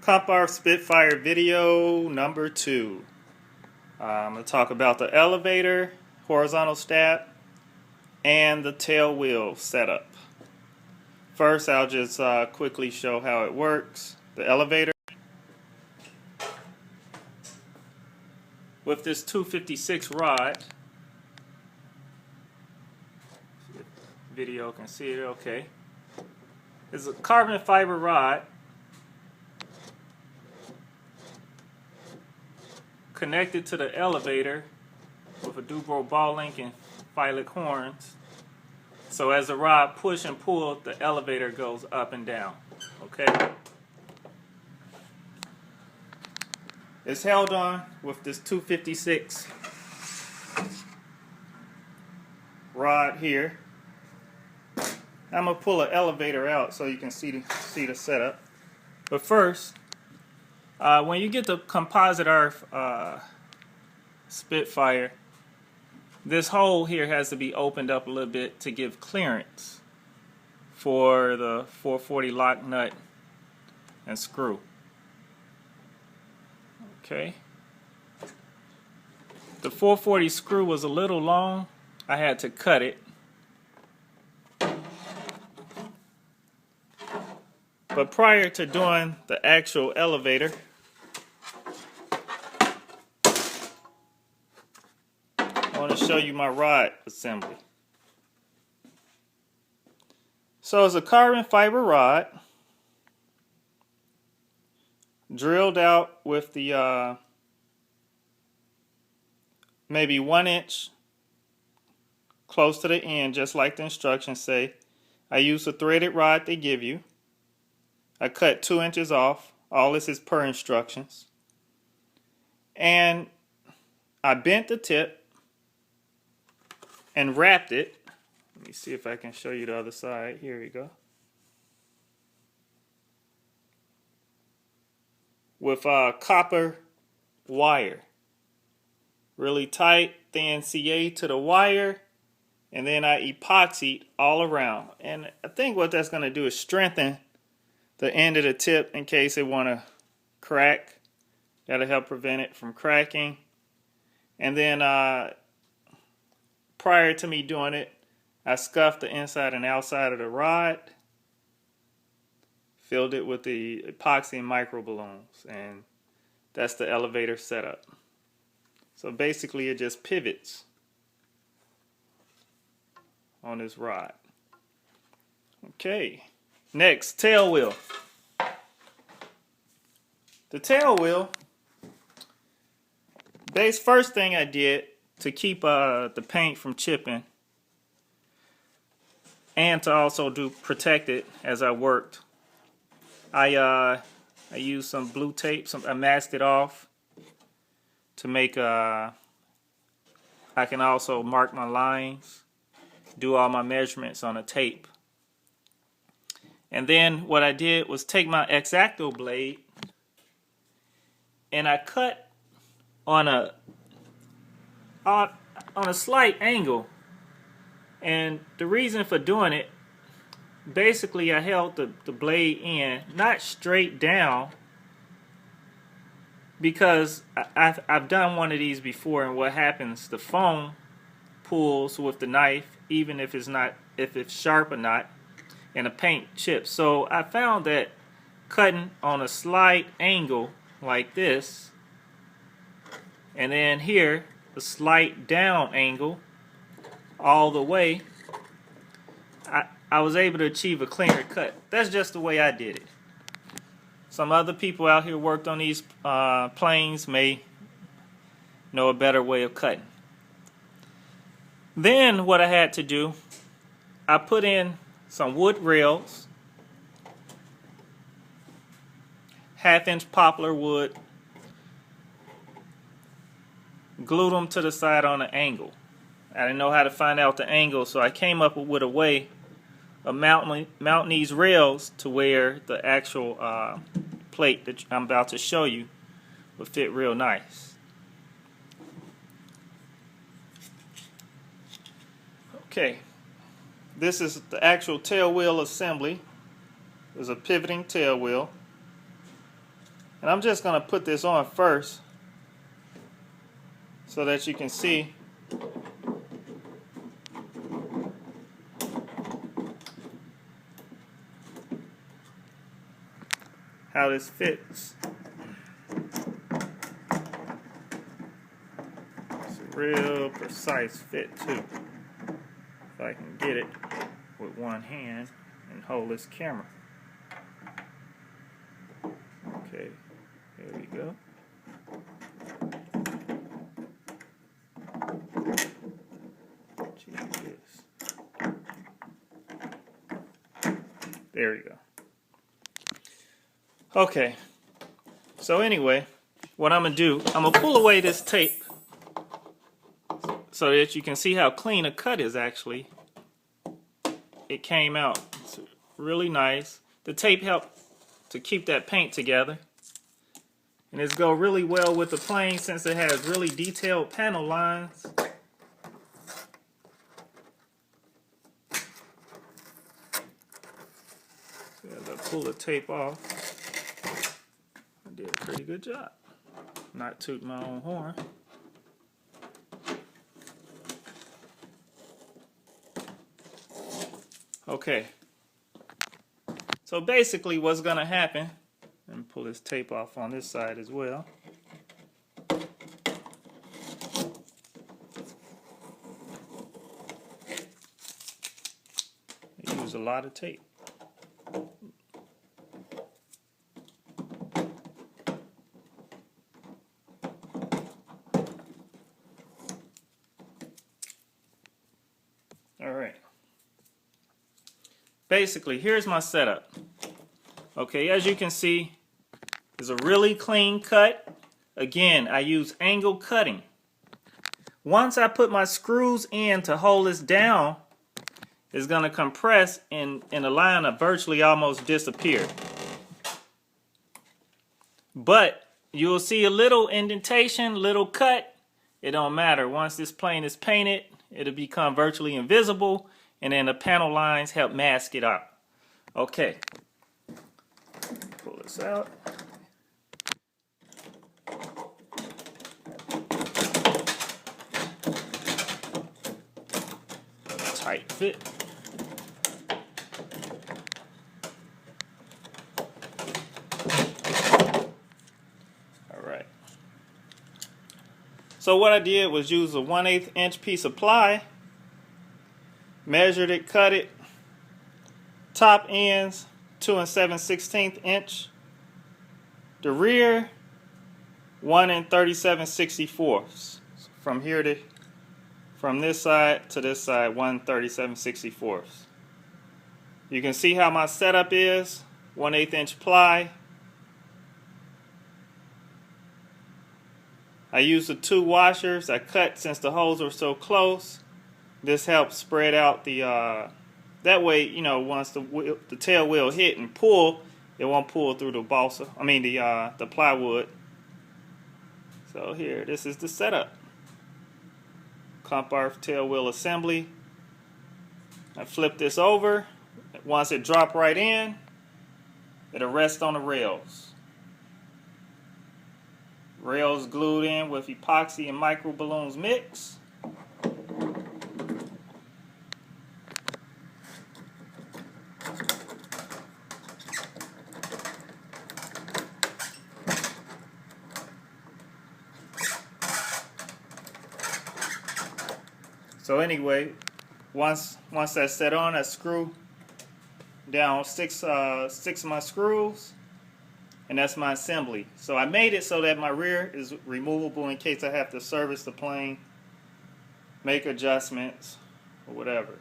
Arf Spitfire video number 2. I'm going to talk about the elevator, horizontal stab, and the tail wheel setup. First, I'll just quickly show how it works. The elevator. With this 256 rod, video can see it okay. It's a carbon fiber rod connected to the elevator with a Dubro ball link and Phylic horns. So as the rod push and pull, the elevator goes up and down. Okay. It's held on with this 256 rod here. I'm gonna pull an elevator out so you can see the setup. But first, when you get the composite Arf Spitfire, this hole here has to be opened up a little bit to give clearance for the 440 lock nut and screw. Okay. The 440 screw was a little long. I had to cut it. But prior to doing the actual elevator, I want to show you my rod assembly. So it's a carbon fiber rod drilled out with the maybe 1 inch close to the end, just like the instructions say. I use a threaded rod they give you. I cut 2 inches off. All this is per instructions. And I bent the tip and wrapped it. Let me see if I can show you the other side. Here we go. With copper wire. Really tight, thin CA to the wire. And then I epoxied all around. And I think what that's going to do is strengthen the end of the tip in case it want to crack. That'll help prevent it from cracking. And then prior to me doing it, I scuffed the inside and outside of the rod, filled it with the epoxy and micro balloons, and that's the elevator setup. So basically it just pivots on this rod. Okay. Next, tail wheel. The tail wheel, first thing I did to keep the paint from chipping and to also protect it as I worked, I used some blue tape. I masked it off to make I can also mark my lines, do all my measurements on a tape. And then what I did was take my X-Acto blade and I cut on a slight angle. And the reason for doing it, basically I held the blade in, not straight down, because I've done one of these before, and what happens, the foam pulls with the knife, even if it's sharp or not, and the paint chips. So I found that cutting on a slight angle like this, and then here a slight down angle all the way, I was able to achieve a cleaner cut. That's just the way I did it. Some other people out here worked on these planes may know a better way of cutting. Then what I had to do, I put in some wood rails, 1/2 inch poplar wood, glued them to the side on an angle. I didn't know how to find out the angle, so I came up with a way of mounting these rails to where the actual plate that I'm about to show you will fit real nice. Okay. This is the actual tail wheel assembly. There's a pivoting tail wheel. And I'm just going to put this on first so that you can see how this fits. It's a real precise fit too. If I can get it with one hand and hold this camera. Okay, there we go. There we go. Okay, so anyway, what I'm going to do, I'm going to pull away this tape so that you can see how clean a cut is actually. It came out. It's really nice. The tape helped to keep that paint together. And it's go really well with the plane since it has really detailed panel lines. So as I pull the tape off, I did a pretty good job. Not tooting my own horn. Okay. So basically what's going to happen, let me pull this tape off on this side as well. I use a lot of tape. Alright. Basically, here's my setup. Okay, as you can see, it's a really clean cut. Again, I use angle cutting. Once I put my screws in to hold this down, it's going to compress and the line will virtually almost disappear. But you'll see a little indentation, little cut. It don't matter. Once this plane is painted, it'll become virtually invisible, and then the panel lines help mask it out. Okay. Pull this out. Tight fit. Alright. So what I did was use a 1/8 inch piece of ply. Measured it, cut it. Top ends 2 7/16 inch. The rear 1 37/64. From here to from this side to this side 1 37/64. You can see how my setup is. 1/8 inch ply. I used the 2 washers. I cut since the holes were so close. This helps spread out the that way, you know, once the tail wheel hit and pull, it won't pull through the balsa. I mean the plywood. So here, this is the setup. Arf tail wheel assembly. I flip this over. Once it drop right in, it'll rest on the rails. Rails glued in with epoxy and micro balloons mix. So anyway, once that's set on, I screw down six of my screws, and that's my assembly. So I made it so that my rear is removable in case I have to service the plane, make adjustments, or whatever.